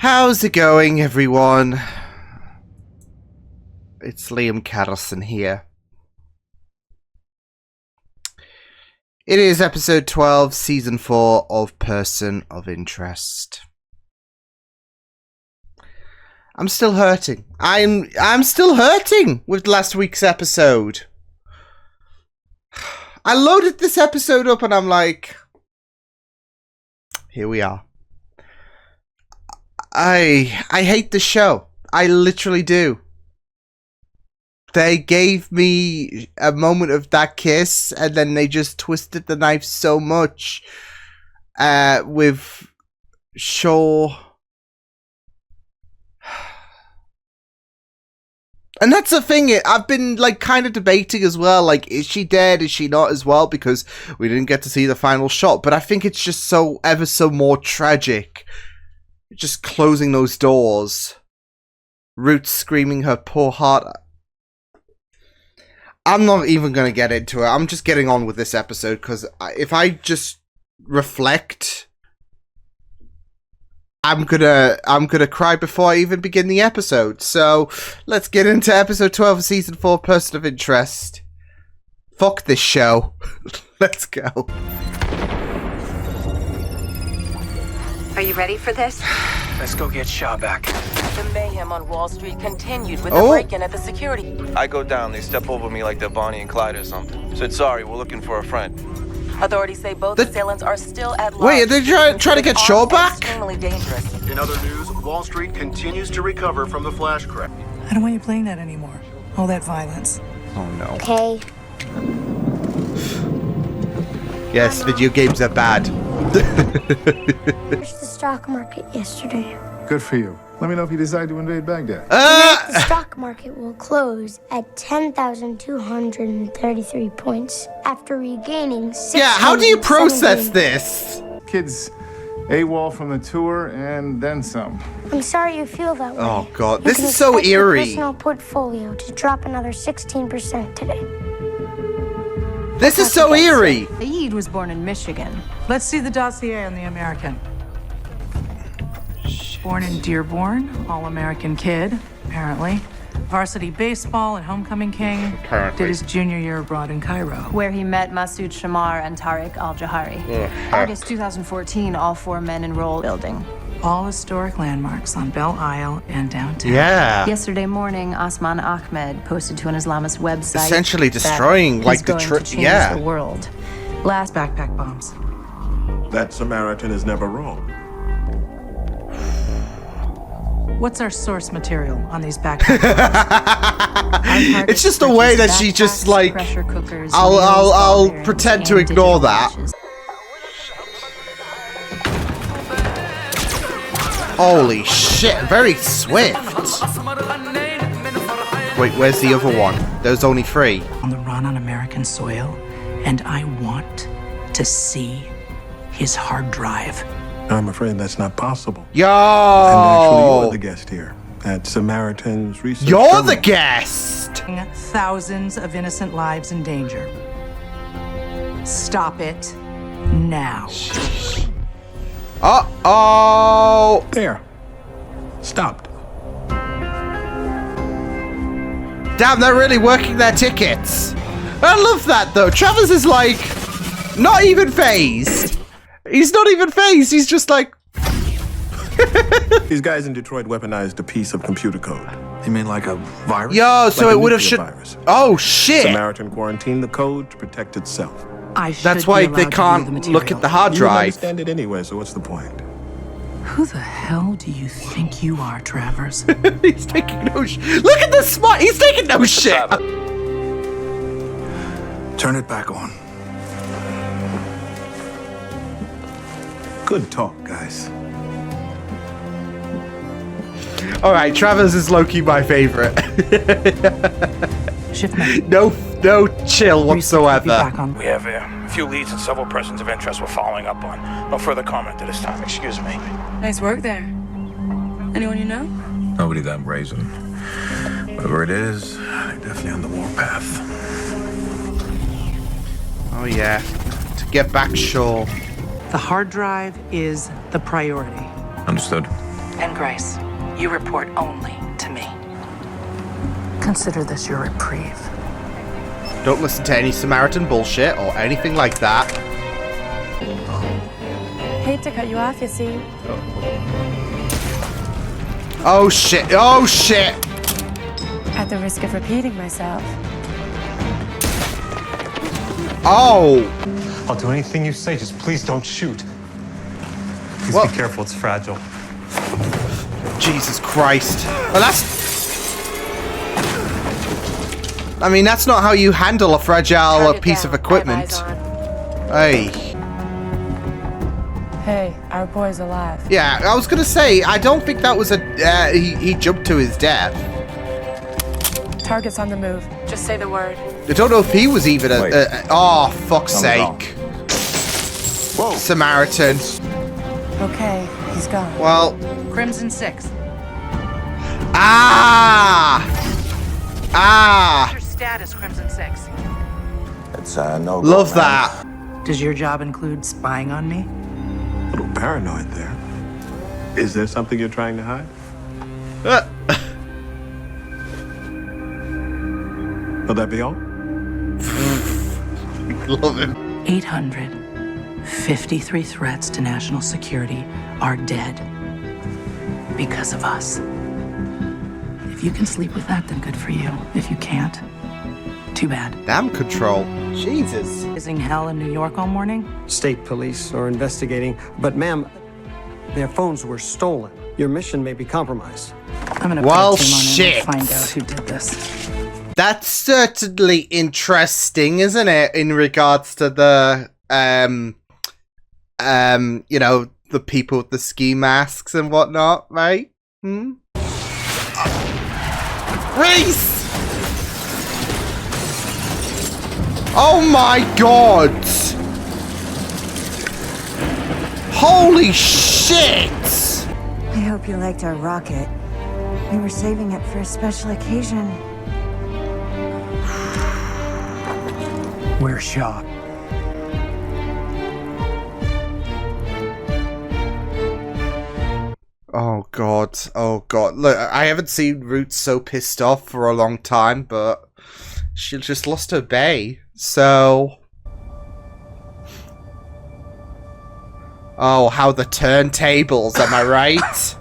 How's it going, everyone? It's Liam Catterson here. It is episode 12, season 4 of Person of Interest. I'm still hurting. I'm still hurting with last week's episode. I loaded this episode up and I'm like, here we are. I hate the show. I literally do. They gave me a moment of that kiss and then they just twisted the knife so much with Shaw. And that's the thing, I've been like kind of debating as well, like, is she dead, is she not as well, because we didn't get to see the final shot, but I think it's just so ever so more tragic. Just closing those doors. Root screaming her poor heart. I'm not even going to get into it. I'm just getting on with this episode, because if I just reflect, I'm gonna cry before I even begin the episode. So let's get into episode 12 of season 4, Person of Interest. Fuck this show. Let's go. Are you ready for this? Let's go get Shaw back. The mayhem on Wall Street continued with the break-in at the security. I go down, they step over me like they're Bonnie and Clyde or something. Said, sorry, we're looking for a friend. Authorities say both assailants are still at large. Wait, are they trying to get Shaw back? Extremely dangerous. In other news, Wall Street continues to recover from the flash crash. I don't want you playing that anymore. All that violence. Oh no. Okay. Yes, video games are bad. The stock market yesterday. Good for you. Let me know if you decide to invade Baghdad. The stock market will close at 10,233 points after regaining 6. Yeah, how do you process this? Kids AWOL from the tour and then some. I'm sorry you feel that way. Oh god, You this can is so expect your eerie. personal portfolio to drop another 16% today. This is so eerie. Saeed was born in Michigan. Let's see the dossier on the American. Born in Dearborn, all-American kid, apparently. Varsity baseball and homecoming king. Apparently. Did his junior year abroad in Cairo. Where he met Masood Shamar and Tariq Al-Jahari. August 2014, all 4 men enrolled building. All historic landmarks on Belle Isle and downtown. Yeah. Yesterday morning, Asman Ahmed posted to an Islamist website Essentially destroying, that like, he's the going to change yeah. the world. Last Backpack bombs. That Samaritan is never wrong. What's our source material on these backpack bombs? It's just the way that she just like. Pressure cookers, I'll pretend to ignore that. Holy shit! Very swift. Wait, where's the other one? There's only 3. On the run on American soil, and I want to see his hard drive. I'm afraid that's not possible. Yo! And actually, you're the guest here at Samaritan's Research You're Terminal. the guest! Thousands of innocent lives in danger. Stop it now. Uh-oh! There. Stopped. Damn, they're really working their tickets. I love that, though. Travers is like, not even phased. He's not even phased. He's just like... These guys in Detroit weaponized a piece of computer code. You mean like a virus? Yo, so Like a it would have nuclear should... virus. Oh, shit. Samaritan quarantined the code to protect itself. That's why they can't look at the hard You drive. understand it anyway, so what's the point? Who the hell do you think you are, Travers? He's taking no shit. Look at this smart. He's taking no shit. Turn it back on. Good talk, guys. All right, Travers is low-key my favorite. Shift mode. No chill whatsoever. Back on. We have a few leads and several persons of interest we're following up on. No further comment at this time, excuse me. Nice work there. Anyone you know? Nobody that brazen. Whoever it is, they're definitely on the warpath. Oh yeah, to get back Shaw. The hard drive is the priority. Understood. And Grace, you report only to me. Consider this your reprieve. Don't listen to any Samaritan bullshit or anything like that. Hate to cut you off, you see. Oh shit, oh shit! At the risk of repeating myself. Oh! I'll do anything you say, just please don't shoot. Please What? be careful, it's fragile. Jesus Christ. Well, I mean, that's not how you handle a fragile piece of equipment. Hey. Hey, our boy's alive. Yeah, I was gonna say, I don't think that was a... he jumped to his death. Target's on the move. Just say the word. I don't know if he was even oh, fuck's Something sake. Whoa. Samaritan. Okay, he's gone. Well... Crimson 6. Ah! Ah! Your status, Crimson 6. It's no go, Love man. that. Does your job include spying on me? A little paranoid there. Is there something you're trying to hide? Will that be all? Love him. 853 threats to national security are dead because of us. If you can sleep with that, then good for you. If you can't, too bad. Damn control. Jesus. Isn't hell in New York all morning? State police are investigating, but ma'am, their phones were stolen. Your mission may be compromised. I'm gonna Well, put a team on it shit. and find out who did this. That's certainly interesting, isn't it? In regards to the, you know, the people with the ski masks and whatnot, right? Hmm? Reese! Oh my god! Holy shit! I hope you liked our rocket. We were saving it for a special occasion. We're shot. Oh god, oh god. Look, I haven't seen Roots so pissed off for a long time, but she just lost her bae, so... Oh, how the turntables, am I right?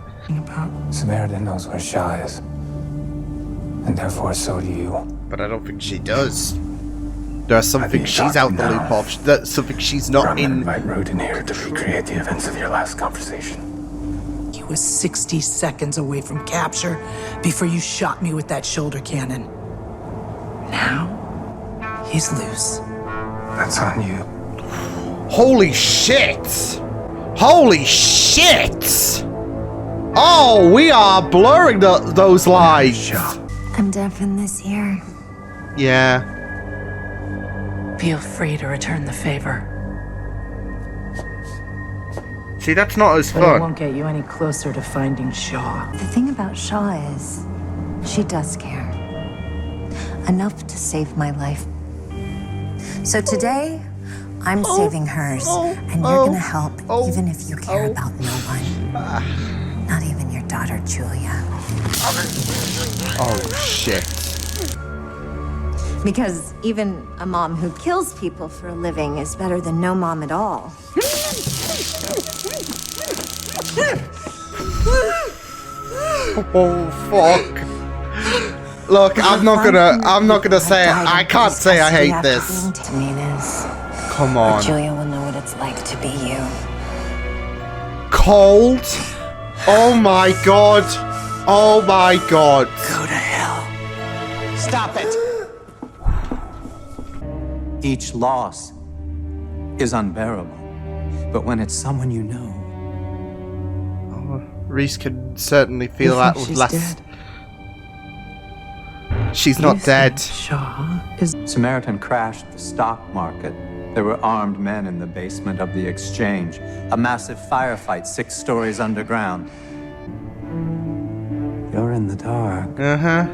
Samaritan knows where Shaw is. And therefore, so do you. But I don't think she does. There's something she's out the loop of. That's something she's not in. Invite Root in here to recreate the events of your last conversation. He was 60 seconds away from capture before you shot me with that shoulder cannon. Now, he's loose. That's on you. Holy shit! Holy shit! Oh, we are blurring those lines. I'm deafened this year. Yeah. Feel free to return the favor. See, that's not as But it fun. won't get you any closer to finding Shaw. The thing about Shaw is, she does care. Enough to save my life. So today, I'm saving hers, and you're gonna help even if you care about no one. Not even your daughter, Julia. Oh, shit. Because even a mom who kills people for a living is better than no mom at all. Oh, fuck. Look, I'm not gonna say, I can't say I hate this. To mean is, Come on. Julia will know what it's like to be you. Cold? Oh my god. Oh my god. Go to hell. Stop it! Each loss is unbearable, but when it's someone you know... Reese can certainly feel that with she's less... dead? She's not dead. Shaw is... Samaritan crashed the stock market. There were armed men in the basement of the exchange. A massive firefight 6 stories underground. You're in the dark. Uh-huh.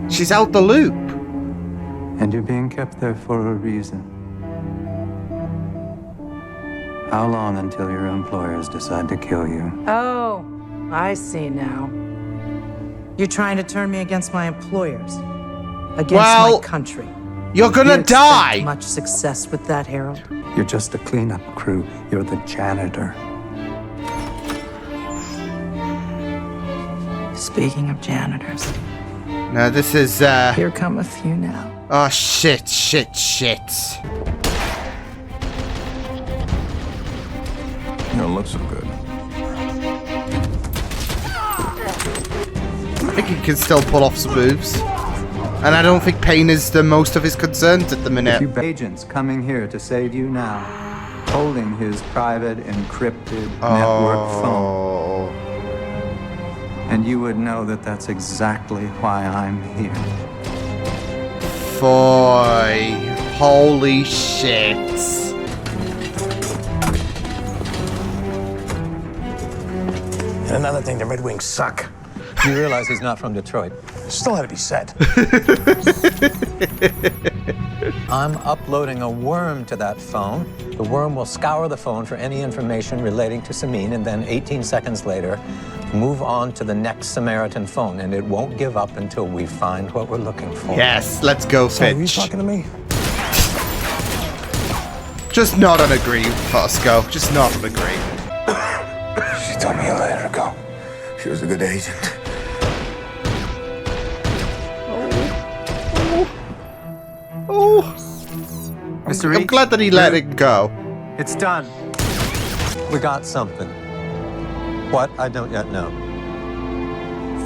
She's out the loop. And you're being kept there for a reason. How long until your employers decide to kill you? Oh, I see now. You're trying to turn me against my employers, against Well, my country. You're gonna You expect die. much success with that, Harold? You're just a cleanup crew. You're the janitor. Speaking of janitors, No, this is, here come a few now. Oh, shit. You don't look so good. I think he can still pull off some moves. And I don't think pain is the most of his concerns at the minute. Agents coming here to save you now, holding his private encrypted network phone. And you would know that that's exactly why I'm here. Boy. Holy shit. And another thing, the Red Wings suck. You realize he's not from Detroit. Still had to be said. I'm uploading a worm to that phone. The worm will scour the phone for any information relating to Samin, and then 18 seconds later, move on to the next Samaritan phone, and it won't give up until we find what we're looking for. Yes, let's go, So are you Fitch. talking to me? Just not on agree, Fosco. Just not on agree. She told me to let her go. She was a good agent. Oh. Mr. I'm Reach, glad that he let it go. It's done. We got something. What? I don't yet know.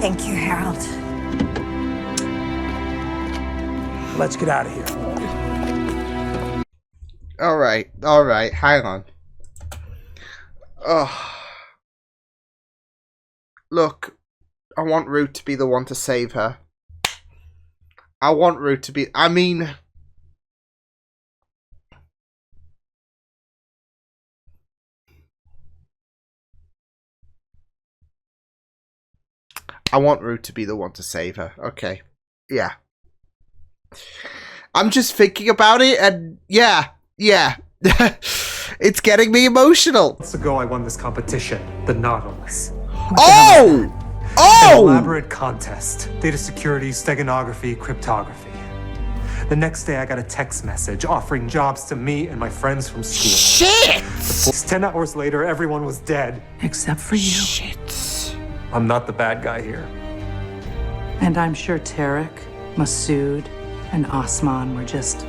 Thank you, Harold. Let's get out of here. Alright, hang on. Oh. Look, I want Root to be the one to save her. I want Root to be... I mean... I want Root to be the one to save her. Okay. Yeah. I'm just thinking about it and yeah. It's getting me emotional. Months ago, I won this competition, the Nautilus. Oh! An elaborate contest. Data security, steganography, cryptography. The next day, I got a text message offering jobs to me and my friends from school. Shit! 10 hours later, everyone was dead. Except for you. Shit. I'm not the bad guy here. And I'm sure Tarek, Masood, and Osman were just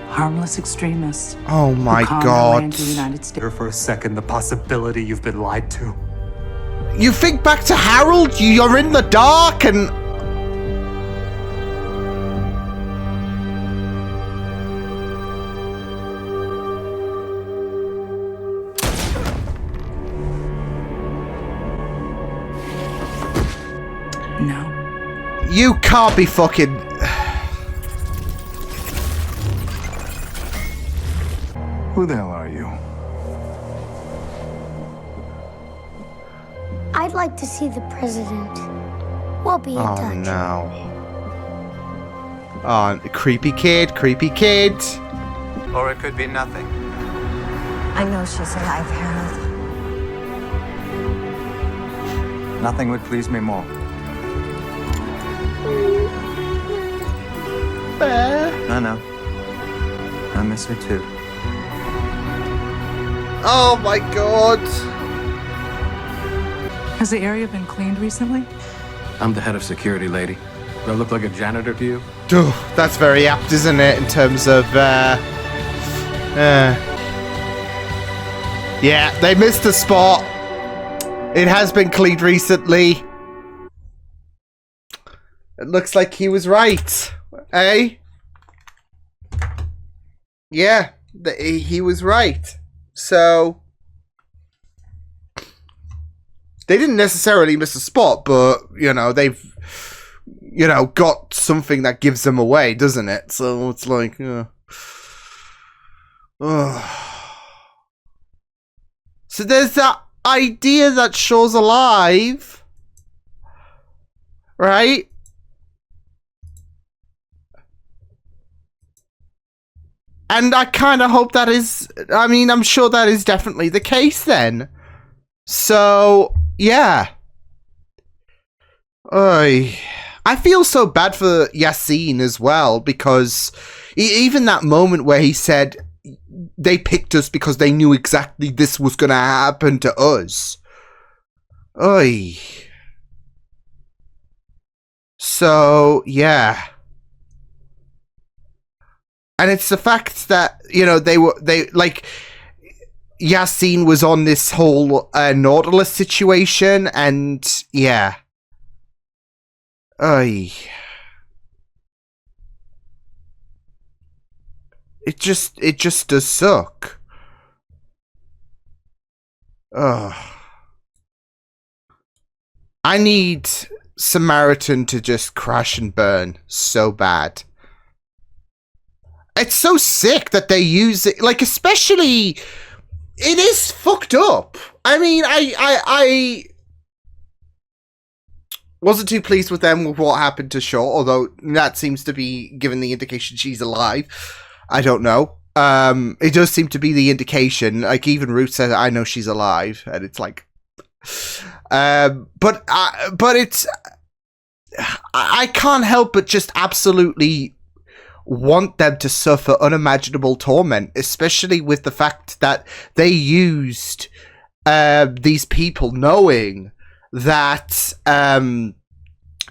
harmless extremists. Oh my who conned their way god. into the United States. Here for a second, the possibility you've been lied to. You think back to Harold, you're in the dark and... No. You can't be fucking... Who the hell are you? I'd like to see the president. We'll be in Oh touch. no. Oh, creepy kid. Or it could be nothing. I know she's alive, Harold. Nothing would please me more. I know. I miss her too. Oh my god. Has the area been cleaned recently? I'm the head of security, lady. Do I look like a janitor to you? Duh, that's very apt, isn't it, in terms of, yeah, they missed the spot. It has been cleaned recently. It looks like he was right. Eh? Yeah, he was right. So... They didn't necessarily miss a spot, but, you know, they've, you know, got something that gives them away, doesn't it? So it's like, So there's that idea that Shaw's alive, right? And I kind of hope that is, I mean, I'm sure that is definitely the case then. So, yeah. I feel so bad for Yassine as well, because even that moment where he said they picked us because they knew exactly this was going to happen to us. Oy. So, yeah. And it's the fact that, you know, Yassine was on this whole Nautilus situation, and yeah. Ay. It just does suck. Ugh. I need Samaritan to just crash and burn so bad. It's so sick that they use it, like, especially, it is fucked up. I mean, I wasn't too pleased with them with what happened to Shaw, although that seems to be given the indication she's alive. I don't know. It does seem to be the indication. Like, even Ruth says, I know she's alive, and it's like, but it's, I can't help but just absolutely want them to suffer unimaginable torment, especially with the fact that they used these people knowing that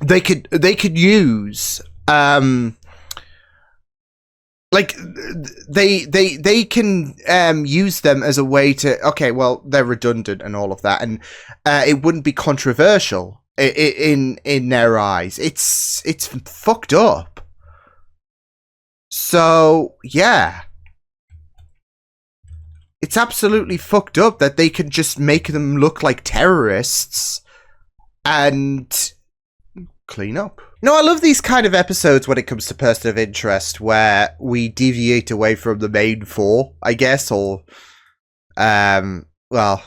they could use like they can use them as a way to, okay, well, they're redundant and all of that, and it wouldn't be controversial in their eyes. It's fucked up. So, yeah. It's absolutely fucked up that they can just make them look like terrorists and clean up. No, I love these kind of episodes when it comes to person of interest where we deviate away from the main four, I guess, or, well,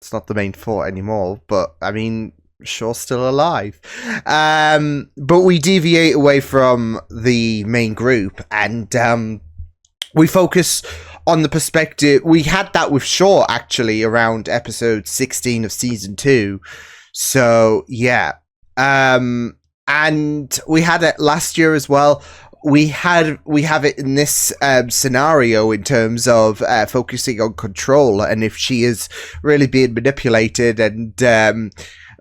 it's not the main four anymore, but, I mean, Shaw's still alive. But we deviate away from the main group, and we focus on the perspective. We had that with Shaw, actually, around episode 16 of season 2. So, yeah. And we had it last year as well. We have it in this scenario in terms of focusing on Control, and if she is really being manipulated, and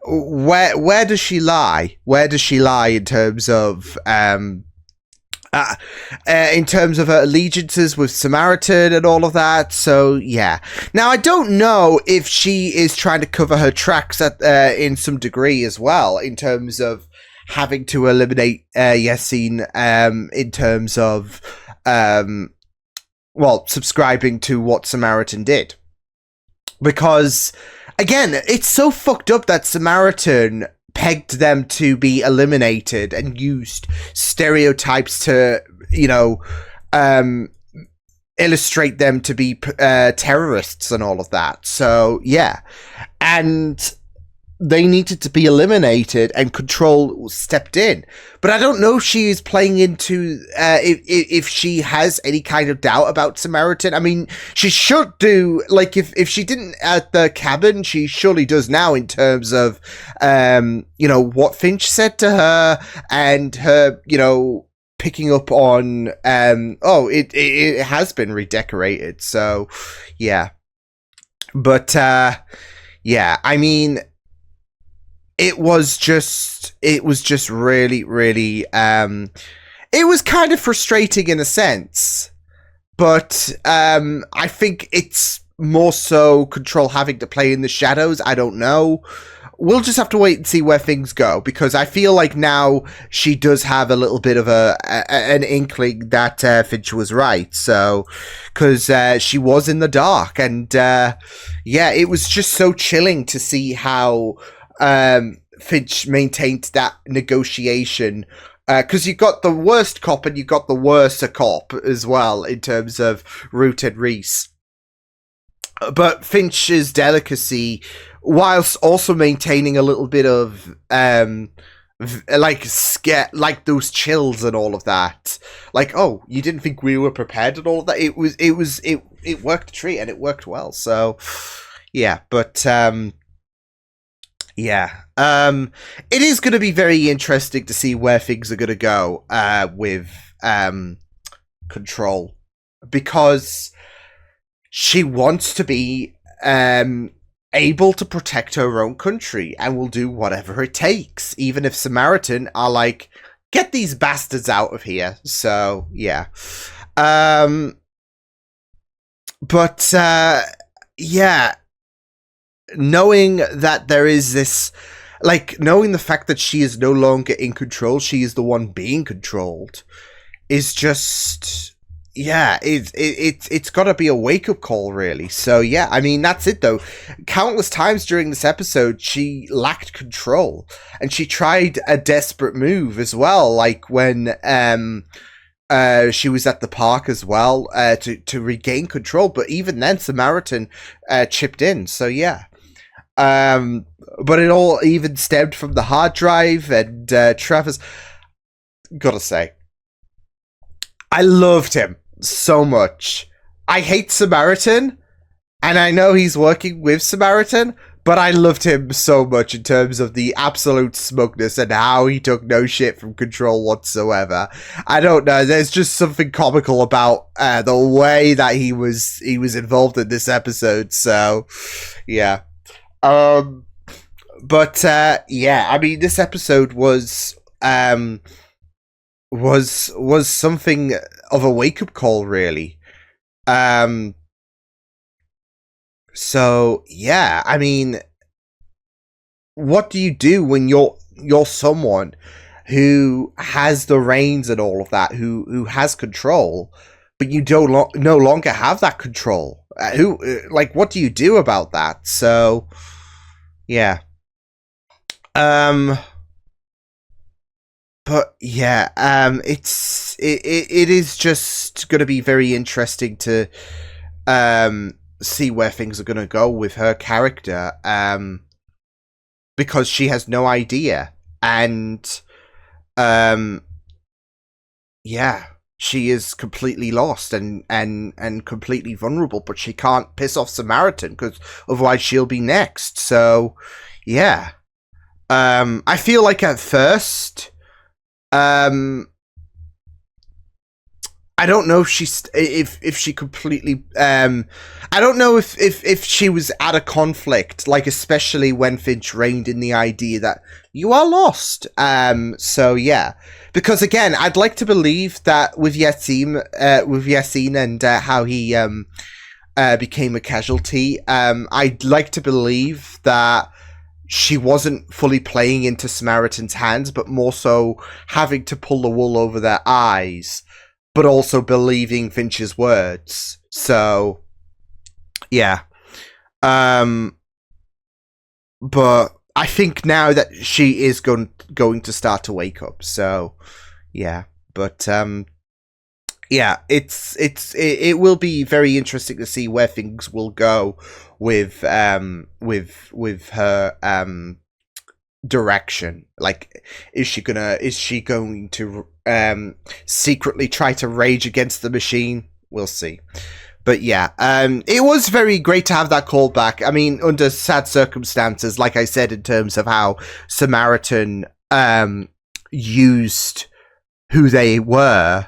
where does she lie? Where does she lie in terms of her allegiances with Samaritan and all of that? So yeah. Now I don't know if she is trying to cover her tracks in some degree as well, in terms of having to eliminate Yassine, in terms of subscribing to what Samaritan did, because again, it's so fucked up that Samaritan pegged them to be eliminated and used stereotypes to, you know, illustrate them to be terrorists and all of that. So, yeah. And they needed to be eliminated, and Control stepped in. But I don't know if she is playing into, if she has any kind of doubt about Samaritan. I mean, she should do, like, if she didn't at the cabin, she surely does now, in terms of, you know, what Finch said to her, and her, you know, picking up on, it has been redecorated. So, yeah. But, yeah, I mean, it was just really, really, it was kind of frustrating in a sense, but I think it's more so Control having to play in the shadows. I don't know. We'll just have to wait and see where things go, because I feel like now she does have a little bit of an inkling that Finch was right. So, because she was in the dark, and yeah, it was just so chilling to see how Finch maintained that negotiation, because you got the worst cop and you got the worser cop as well, in terms of Root and Reese. But Finch's delicacy, whilst also maintaining a little bit of like scare, like those chills and all of that, like, oh, you didn't think we were prepared and all of that. It worked a treat, and it worked well. So yeah, but Yeah. It is going to be very interesting to see where things are going to go with Control, because she wants to be able to protect her own country and will do whatever it takes, even if Samaritan are like, get these bastards out of here. So, yeah. But, yeah, knowing that there is this, like, knowing the fact that she is no longer in control, she is the one being controlled, is just, yeah, it's got to be a wake-up call, really. So, yeah, I mean, that's it, though. Countless times during this episode, she lacked control, and she tried a desperate move as well, like when she was at the park as well, to regain control, but even then, Samaritan chipped in, so yeah. But it all even stemmed from the hard drive, and Trevor's, gotta say, I loved him so much. I hate Samaritan, and I know he's working with Samaritan, but I loved him so much in terms of the absolute smugness and how he took no shit from Control whatsoever. I don't know, there's just something comical about the way that he was involved in this episode, so yeah. But yeah, I mean, this episode was something of a wake-up call, really. So yeah, I mean, what do you do when you're someone who has the reins and all of that, who has control, but you no longer have that control? What do you do about that? So yeah. But yeah, it is just going to be very interesting to see where things are going to go with her character, because she has no idea, and yeah, she is completely lost and completely vulnerable, but she can't piss off Samaritan because otherwise she'll be next. So yeah. I feel like at first, I don't know if if she completely, I don't know if she was at a conflict, like especially when Finch reined in the idea that you are lost. So yeah, because again, I'd like to believe that with Yassine and how he became a casualty, I'd like to believe that she wasn't fully playing into Samaritan's hands, but more so having to pull the wool over their eyes, but also believing Finch's words. So, yeah. But I think now that she is going to start to wake up. So, yeah. But, yeah, it will be very interesting to see where things will go with her direction. Like, is she going to secretly try to rage against the machine? We'll see. But yeah, it was very great to have that callback. I mean, under sad circumstances, like I said, in terms of how Samaritan used who they were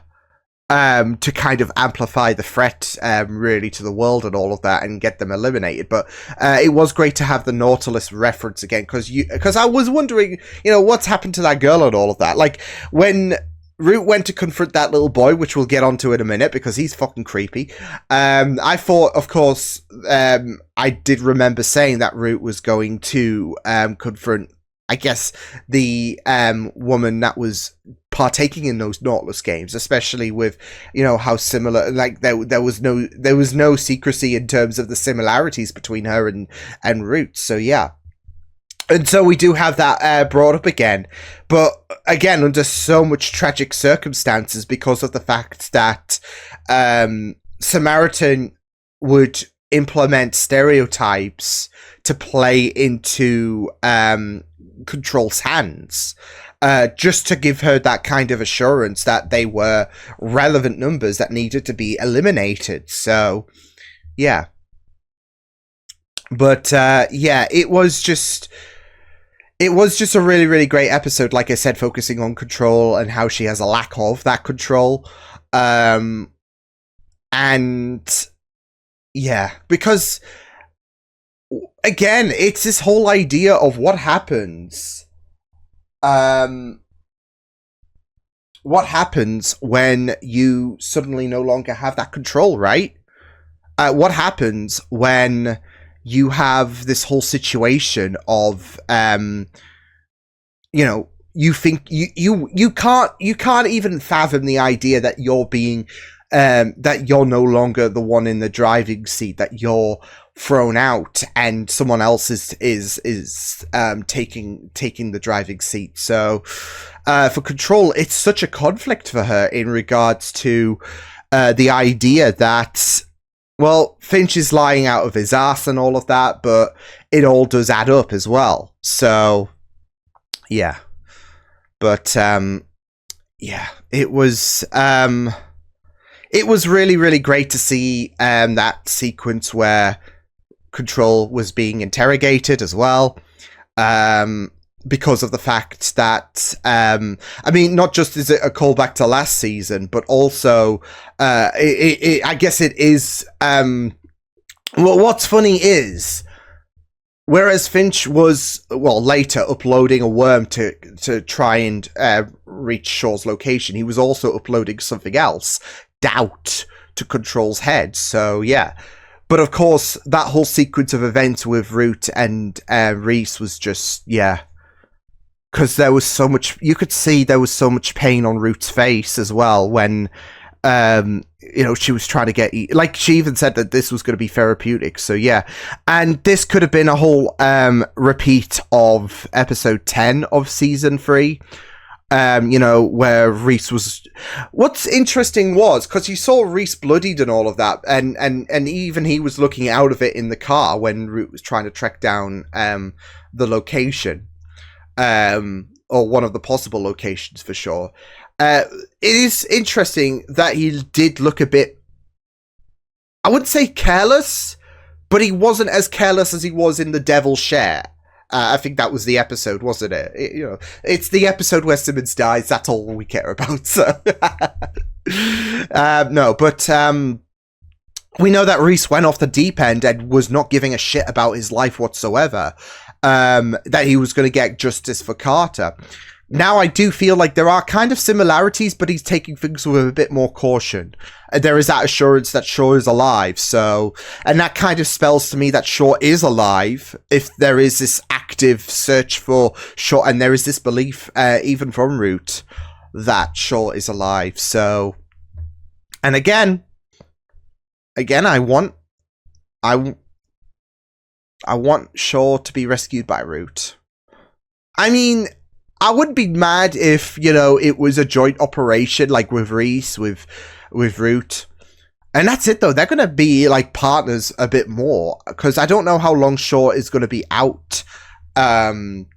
to kind of amplify the threat, really, to the world and all of that, and get them eliminated. But it was great to have the Nautilus reference again, because I was wondering, what's happened to that girl and all of that. Like, when Root went to confront that little boy, which we'll get onto in a minute, because he's fucking creepy. I thought, of course, I did remember saying that Root was going to confront, I guess, the woman that was partaking in those Nautilus games, especially with how similar, like there was no secrecy in terms of the similarities between her and Root. So yeah, and so we do have that brought up again, but again under so much tragic circumstances, because of the fact that Samaritan would implement stereotypes to play into Control's hands, just to give her that kind of assurance that they were relevant numbers that needed to be eliminated. So yeah, but yeah, it was just it was just a really, really great episode. Like I said, focusing on control and how she has a lack of that control. And yeah, because again, it's this whole idea of what happens. What happens when you suddenly no longer have that control, right? What happens when you have this whole situation of, you know, you think you can't even fathom the idea that you're being, that you're no longer the one in the driving seat, that you're thrown out and someone else is taking the driving seat. So for Control, it's such a conflict for her in regards to the idea that, well, Finch is lying out of his ass and all of that, but it all does add up as well. So yeah, but yeah, it was really, really great to see that sequence where Control was being interrogated as well, because of the fact that, I mean, not just is it a callback to last season, but also, I guess it is, well, what's funny is, whereas Finch was, well, later uploading a worm to try and reach Shaw's location, he was also uploading something else, doubt, to Control's head. So yeah, but of course that whole sequence of events with Root and Reese was just, yeah, because there was so much, you could see there was so much pain on Root's face as well when you know, she was trying to get, like, she even said that this was going to be therapeutic. So yeah, and this could have been a whole repeat of episode 10 of season 3. You know, where Reese was, what's interesting was, because you saw Reese bloodied and all of that, and even he was looking out of it in the car when Root was trying to track down the location, or one of the possible locations for sure. It is interesting that he did look a bit, I wouldn't say careless, but he wasn't as careless as he was in the Devil's Share. I think that was the episode, wasn't it? You know, it's the episode where Simmons dies. That's all we care about. So, no, but we know that Reese went off the deep end and was not giving a shit about his life whatsoever. That he was going to get justice for Carter. Now I do feel like there are kind of similarities, but he's taking things with a bit more caution. There is that assurance that Shaw is alive, so, and that kind of spells to me that Shaw is alive if there is this active search for Shaw, and there is this belief, even from Root, that Shaw is alive. So, and again, I want Shaw to be rescued by Root. I mean, I wouldn't be mad if, you know, it was a joint operation, like with Reese, with Root. And that's it, though. They're going to be, like, partners a bit more. Because I don't know how long Shaw is going to be out, in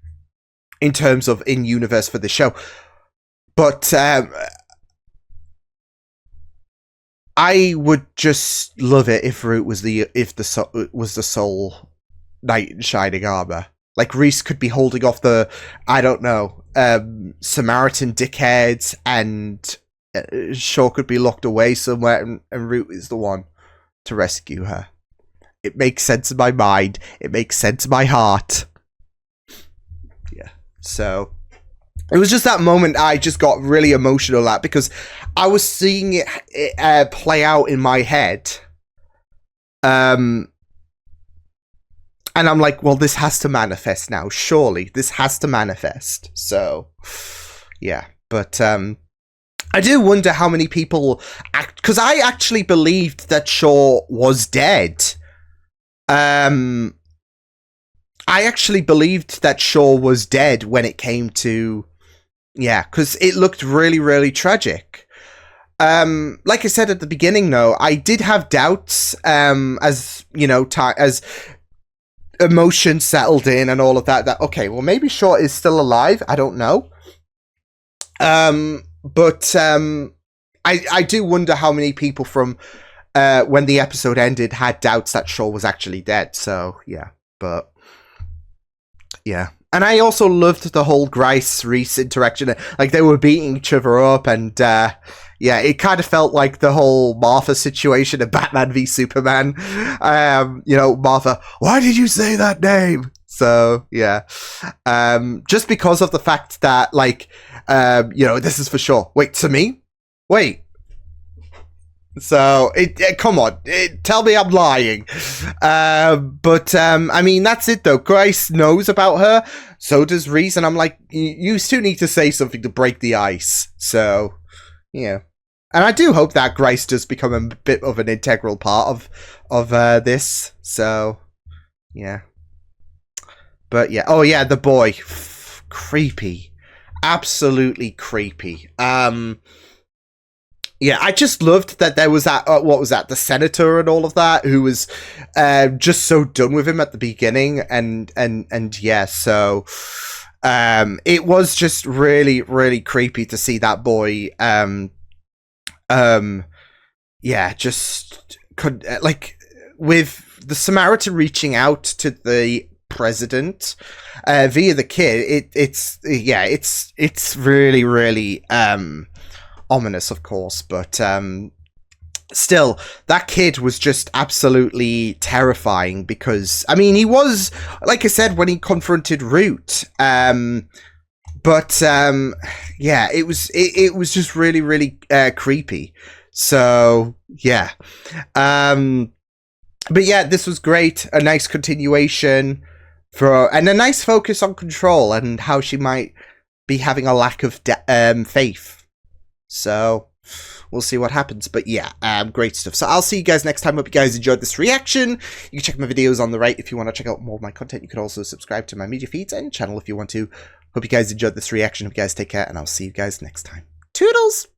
terms of in-universe for the show. But, I would just love it if Root was the sole knight in shining armor. Like, Reese could be holding off the, I don't know, Samaritan dickheads, and Shaw could be locked away somewhere, and Root is the one to rescue her. It makes sense in my mind. It makes sense in my heart. Yeah. So, it was just that moment I just got really emotional at, because I was seeing it play out in my head. And I'm like, well, this has to manifest now. Surely, this has to manifest. So, yeah. But I do wonder how many people because I actually believed that Shaw was dead. I actually believed that Shaw was dead when it came to, yeah, because it looked really, really tragic. Like I said at the beginning, though, I did have doubts, as, you know, as emotion settled in and all of that, okay, well, maybe Shaw is still alive. I don't know. But I do wonder how many people from when the episode ended had doubts that Shaw was actually dead. So, yeah. But, yeah. And I also loved the whole Grace-Reese interaction. Like, they were beating each other up, and, yeah, it kind of felt like the whole Martha situation of Batman v Superman. You know, Martha, why did you say that name? So, yeah. Just because of the fact that, like, you know, this is for sure. Wait, to me? Wait. So, come on, tell me I'm lying. But I mean, that's it though. Grace knows about her, so does Reese, and I'm like, you two need to say something to break the ice. So, yeah. And I do hope that Grace does become a bit of an integral part of this. So, yeah. But yeah, oh yeah, the boy. Creepy. Absolutely creepy. Yeah, I just loved that there was that, what was that, the senator and all of that, who was just so done with him at the beginning, and yeah, so it was just really, really creepy to see that boy, yeah, just, like, with the Samaritan reaching out to the president via the kid, it's really, really, ominous, of course, but still, that kid was just absolutely terrifying because, I mean, he was, like I said, when he confronted Root, but yeah, it was just really, really creepy. So yeah, but yeah, this was great. A nice continuation and a nice focus on Control and how she might be having a lack of faith. So, we'll see what happens. But yeah, great stuff. So, I'll see you guys next time. Hope you guys enjoyed this reaction. You can check my videos on the right if you want to check out more of my content. You can also subscribe to my media feeds and channel if you want to. Hope you guys enjoyed this reaction. Hope you guys take care, and I'll see you guys next time. Toodles!